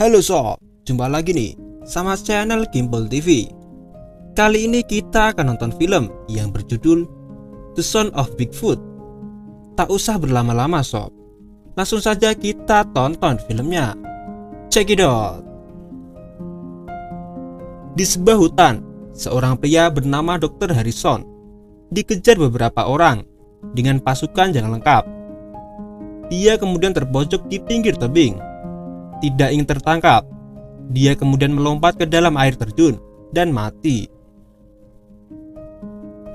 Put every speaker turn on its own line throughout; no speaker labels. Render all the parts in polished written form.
Halo sob, jumpa lagi nih sama channel Gimbal TV. Kali ini kita akan nonton film yang berjudul The Son of Bigfoot. Tak usah berlama-lama sob, langsung saja kita tonton filmnya. Check it out. Di sebuah hutan, seorang pria bernama Dr. Harrison dikejar beberapa orang dengan pasukan yang lengkap. Dia kemudian terpojok di pinggir tebing. Tidak ingin tertangkap, dia kemudian melompat ke dalam air terjun dan mati.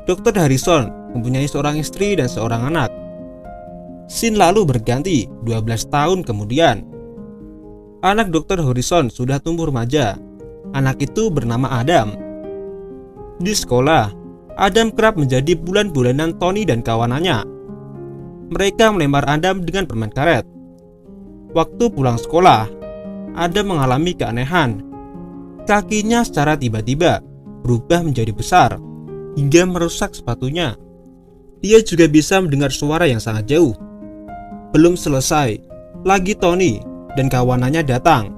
Dr. Harrison mempunyai seorang istri dan seorang anak. Scene lalu berganti 12 tahun kemudian. Anak Dr. Harrison sudah tumbuh remaja. Anak itu bernama Adam. Di sekolah, Adam kerap menjadi bulan-bulanan Tony dan kawanannya. Mereka melempar Adam dengan permen karet. Waktu pulang sekolah, Adam mengalami keanehan. Kakinya secara tiba-tiba berubah menjadi besar hingga merusak sepatunya. Dia juga bisa mendengar suara yang sangat jauh. Belum selesai, lagi Tony dan kawanannya datang.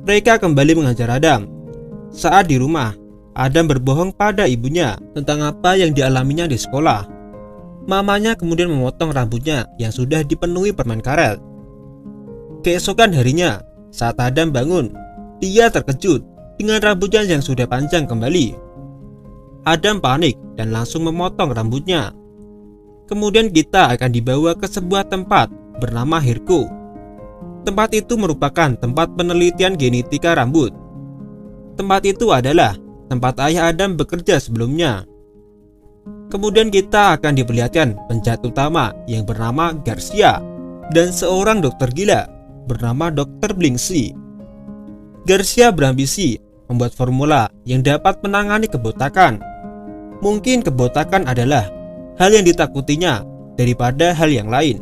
Mereka kembali mengajar Adam. Saat di rumah, Adam berbohong pada ibunya tentang apa yang dialaminya di sekolah. Mamanya kemudian memotong rambutnya yang sudah dipenuhi permen karet. Keesokan harinya, saat Adam bangun, dia terkejut dengan rambutnya yang sudah panjang kembali. Adam panik dan langsung memotong rambutnya. Kemudian kita akan dibawa ke sebuah tempat bernama Hirko. Tempat itu merupakan tempat penelitian genetika rambut. Tempat itu adalah tempat ayah Adam bekerja sebelumnya. Kemudian kita akan diperlihatkan penjahat utama yang bernama Garcia dan seorang dokter gila bernama Dr. Blingsi. Garcia berambisi membuat formula yang dapat menangani kebotakan. Mungkin kebotakan adalah hal yang ditakutinya daripada hal yang lain.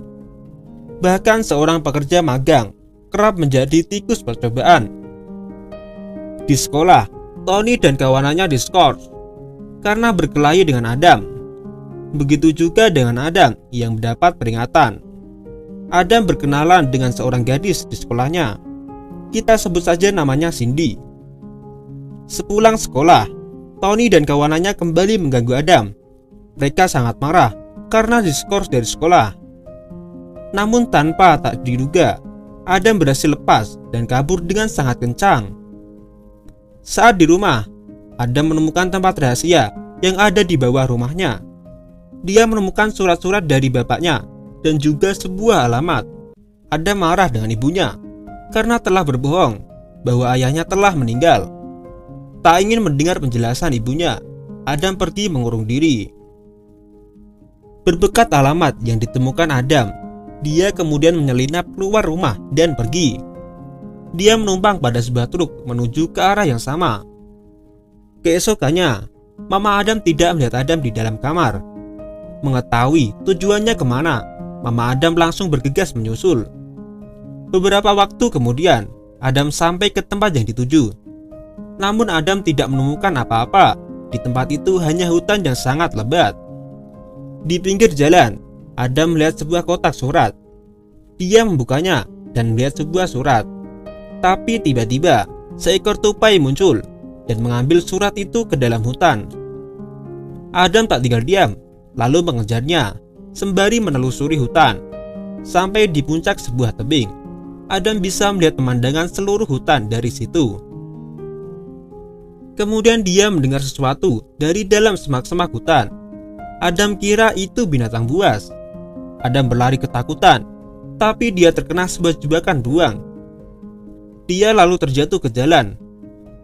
Bahkan seorang pekerja magang kerap menjadi tikus percobaan. Di sekolah, Tony dan kawanannya diskors karena berkelahi dengan Adam. Begitu juga dengan Adam yang mendapat peringatan. Adam berkenalan dengan seorang gadis di sekolahnya. Kita sebut saja namanya Cindy. Sepulang sekolah, Tony dan kawanannya kembali mengganggu Adam. Mereka sangat marah karena diskors dari sekolah. Namun tanpa tak diduga, Adam berhasil lepas dan kabur dengan sangat kencang. Saat di rumah, Adam menemukan tempat rahasia yang ada di bawah rumahnya. Dia menemukan surat-surat dari bapaknya dan juga sebuah alamat. Adam marah dengan ibunya karena telah berbohong bahwa ayahnya telah meninggal. Tak ingin mendengar penjelasan ibunya, Adam pergi mengurung diri. Berbekat alamat yang ditemukan Adam, dia kemudian menyelinap keluar rumah dan pergi. Dia menumpang pada sebuah truk menuju ke arah yang sama. Keesokannya, Mama Adam tidak melihat Adam di dalam kamar. Mengetahui tujuannya kemana, Mama Adam langsung bergegas menyusul. Beberapa waktu kemudian, Adam sampai ke tempat yang dituju. Namun Adam tidak menemukan apa-apa. Di tempat itu hanya hutan yang sangat lebat. Di pinggir jalan, Adam melihat sebuah kotak surat. Dia membukanya dan melihat sebuah surat. Tapi tiba-tiba, seekor tupai muncul dan mengambil surat itu ke dalam hutan. Adam tak tinggal diam, lalu mengejarnya sembari menelusuri hutan. Sampai di puncak sebuah tebing, Adam bisa melihat pemandangan seluruh hutan dari situ. Kemudian dia mendengar sesuatu dari dalam semak-semak hutan. Adam kira itu binatang buas. Adam berlari ketakutan, tapi dia terkena sebuah jebakan beruang. Dia lalu terjatuh ke jalan.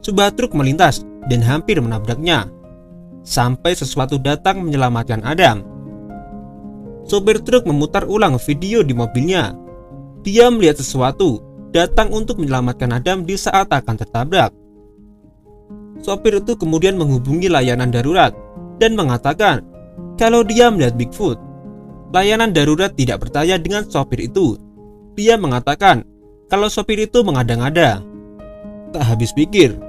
Sebuah truk melintas dan hampir menabraknya. Sampai sesuatu datang menyelamatkan Adam. Sopir truk memutar ulang video di mobilnya. Dia melihat sesuatu datang untuk menyelamatkan Adam di saat akan tertabrak. Sopir itu kemudian menghubungi layanan darurat dan mengatakan kalau dia melihat Bigfoot. Layanan darurat tidak percaya dengan sopir itu. Dia mengatakan kalau sopir itu mengada-ngada. Tak habis pikir,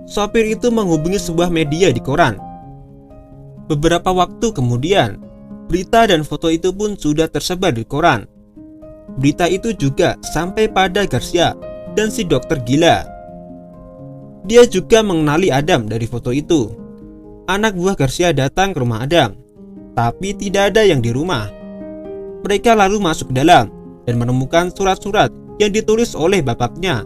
sopir itu menghubungi sebuah media di koran. Beberapa waktu kemudian, berita dan foto itu pun sudah tersebar di koran. Berita itu juga sampai pada Garcia dan si dokter gila. Dia juga mengenali Adam dari foto itu. Anak buah Garcia datang ke rumah Adam, tapi tidak ada yang di rumah. Mereka lalu masuk ke dalam dan menemukan surat-surat yang ditulis oleh bapaknya.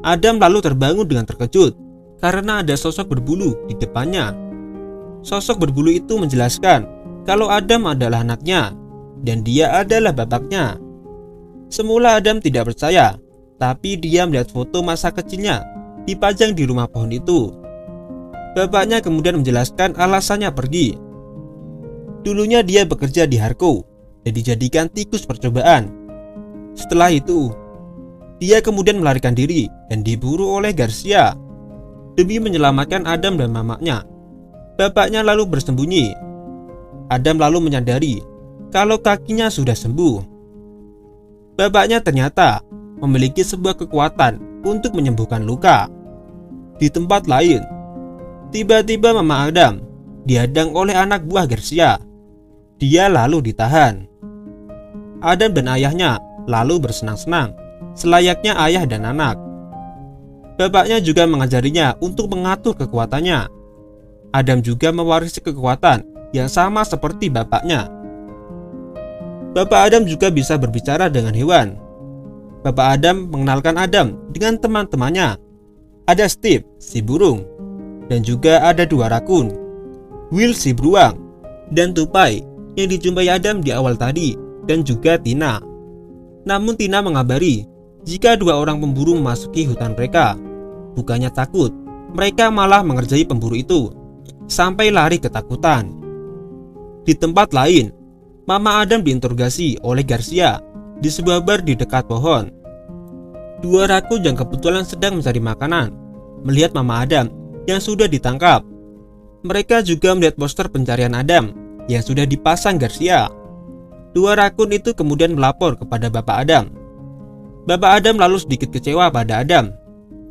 Adam lalu terbangun dengan terkejut karena ada sosok berbulu di depannya. Sosok berbulu itu menjelaskan kalau Adam adalah anaknya dan dia adalah bapaknya. Semula Adam tidak percaya, tapi dia melihat foto masa kecilnya dipajang di rumah pohon itu. Bapaknya kemudian menjelaskan alasannya pergi. Dulunya dia bekerja di Harco dan dijadikan tikus percobaan. Setelah itu, dia kemudian melarikan diri dan diburu oleh Garcia. Demi menyelamatkan Adam dan mamanya, bapaknya lalu bersembunyi. Adam lalu menyadari kalau kakinya sudah sembuh. Bapaknya ternyata memiliki sebuah kekuatan untuk menyembuhkan luka. Di tempat lain, tiba-tiba mama Adam dihadang oleh anak buah Garcia. Dia lalu ditahan. Adam dan ayahnya lalu bersenang-senang selayaknya ayah dan anak. Bapaknya juga mengajarinya untuk mengatur kekuatannya. Adam juga mewarisi kekuatan yang sama seperti bapaknya. Bapak Adam juga bisa berbicara dengan hewan. Bapak Adam mengenalkan Adam dengan teman-temannya. Ada Steve, si burung, dan juga ada 2 rakun, Will, si beruang, dan tupai yang dijumpai Adam di awal tadi, dan juga Tina. Namun Tina mengabari jika 2 orang pemburu memasuki hutan mereka. Bukannya takut, mereka malah mengerjai pemburu itu sampai lari ketakutan. Di tempat lain, Mama Adam diinterogasi oleh Garcia di sebuah bar di dekat pohon. 2 rakun yang kebetulan sedang mencari makanan melihat Mama Adam yang sudah ditangkap. Mereka juga melihat poster pencarian Adam yang sudah dipasang Garcia. 2 rakun itu kemudian melapor kepada Bapak Adam. Bapak Adam lalu sedikit kecewa pada Adam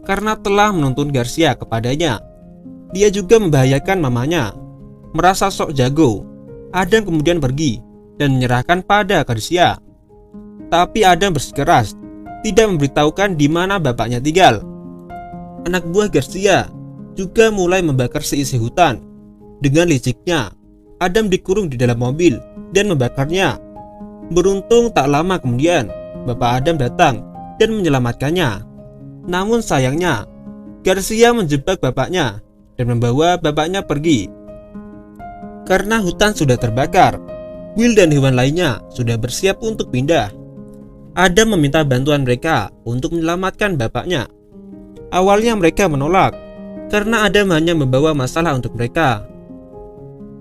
karena telah menuntun Garcia kepadanya. Dia juga membahayakan mamanya. Merasa sok jago, Adam kemudian pergi dan menyerahkan pada Garcia. Tapi Adam bersikeras tidak memberitahukan di mana bapaknya tinggal. Anak buah Garcia juga mulai membakar seisi hutan. Dengan liciknya, Adam dikurung di dalam mobil dan membakarnya. Beruntung tak lama kemudian Bapak Adam datang dan menyelamatkannya. Namun sayangnya, Garcia menjebak bapaknya dan membawa bapaknya pergi. Karena hutan sudah terbakar, Will dan hewan lainnya sudah bersiap untuk pindah. Adam meminta bantuan mereka untuk menyelamatkan bapaknya. Awalnya mereka menolak karena Adam hanya membawa masalah untuk mereka.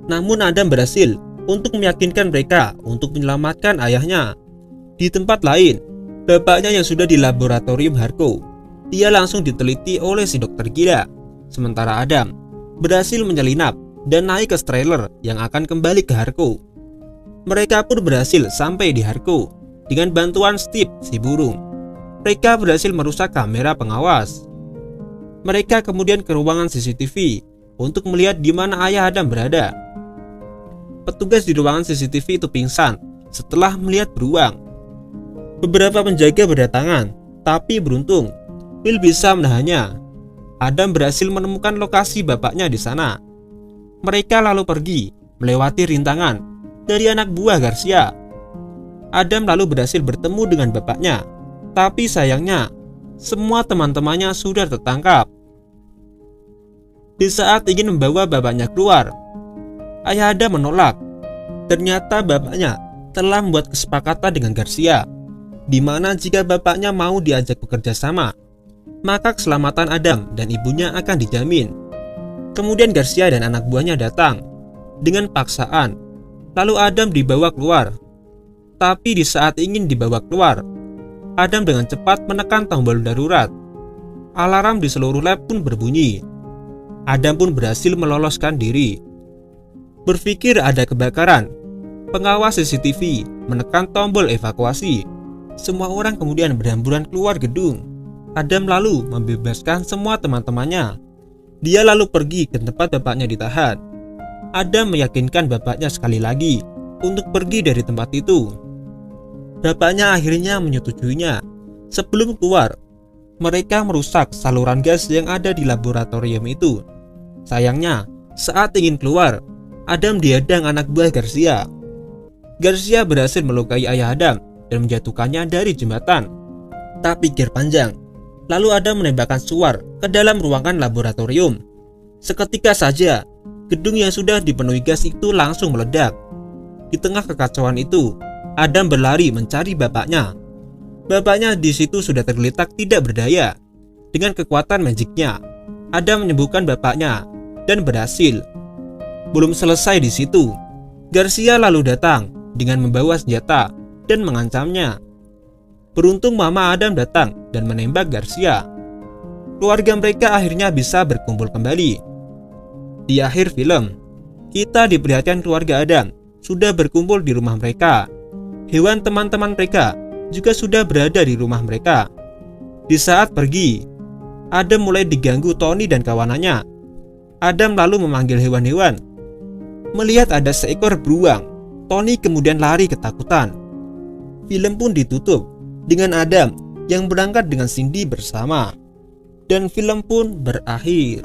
Namun Adam berhasil untuk meyakinkan mereka untuk menyelamatkan ayahnya. Di tempat lain, bapaknya yang sudah di laboratorium Harco, dia langsung diteliti oleh si dokter gila. Sementara Adam berhasil menyelinap dan naik ke trailer yang akan kembali ke Harco. Mereka pun berhasil sampai di Harco dengan bantuan Steve, si burung. Mereka berhasil merusak kamera pengawas. Mereka kemudian ke ruangan CCTV untuk melihat di mana ayah Adam berada. Petugas di ruangan CCTV itu pingsan setelah melihat beruang. Beberapa penjaga berdatangan, tapi beruntung Will bisa menahannya. Adam berhasil menemukan lokasi bapaknya di sana. Mereka lalu pergi melewati rintangan dari anak buah Garcia. Adam lalu berhasil bertemu dengan bapaknya, tapi sayangnya semua teman-temannya sudah tertangkap. Di saat ingin membawa bapaknya keluar, ayah Adam menolak. Ternyata bapaknya telah membuat kesepakatan dengan Garcia, di mana jika bapaknya mau diajak bekerja sama, maka keselamatan Adam dan ibunya akan dijamin. Kemudian Garcia dan anak buahnya datang dengan paksaan. Lalu Adam dibawa keluar. Tapi di saat ingin dibawa keluar, Adam dengan cepat menekan tombol darurat. Alarm di seluruh lab pun berbunyi. Adam pun berhasil meloloskan diri. Berpikir ada kebakaran, pengawas CCTV menekan tombol evakuasi. Semua orang kemudian berhamburan keluar gedung. Adam lalu membebaskan semua teman-temannya. Dia lalu pergi ke tempat bapaknya ditahan. Adam meyakinkan bapaknya sekali lagi untuk pergi dari tempat itu. Bapaknya akhirnya menyetujuinya Sebelum keluar, mereka merusak saluran gas yang ada di laboratorium itu. Sayangnya, saat ingin keluar, Adam dihadang anak buah Garcia. Garcia berhasil melukai ayah Adam dan menjatuhkannya dari jembatan. Tak pikir panjang, lalu Adam menembakkan suar ke dalam ruangan laboratorium. Seketika saja, gedung yang sudah dipenuhi gas itu langsung meledak. Di tengah kekacauan itu, Adam berlari mencari bapaknya. Bapaknya di situ sudah tergeletak tidak berdaya. Dengan kekuatan magiknya, Adam menyembuhkan bapaknya dan berhasil. Belum selesai di situ, Garcia lalu datang dengan membawa senjata dan mengancamnya. Beruntung mama Adam datang dan menembak Garcia. Keluarga mereka akhirnya bisa berkumpul kembali. Di akhir film, kita diperlihatkan keluarga Adam sudah berkumpul di rumah mereka. Hewan teman-teman mereka juga sudah berada di rumah mereka. Di saat pergi, Adam mulai diganggu Tony dan kawanannya. Adam lalu memanggil hewan-hewan. Melihat ada seekor beruang, Tony kemudian lari ketakutan. Film pun ditutup dengan Adam yang berangkat dengan Cindy bersama. Dan film pun berakhir.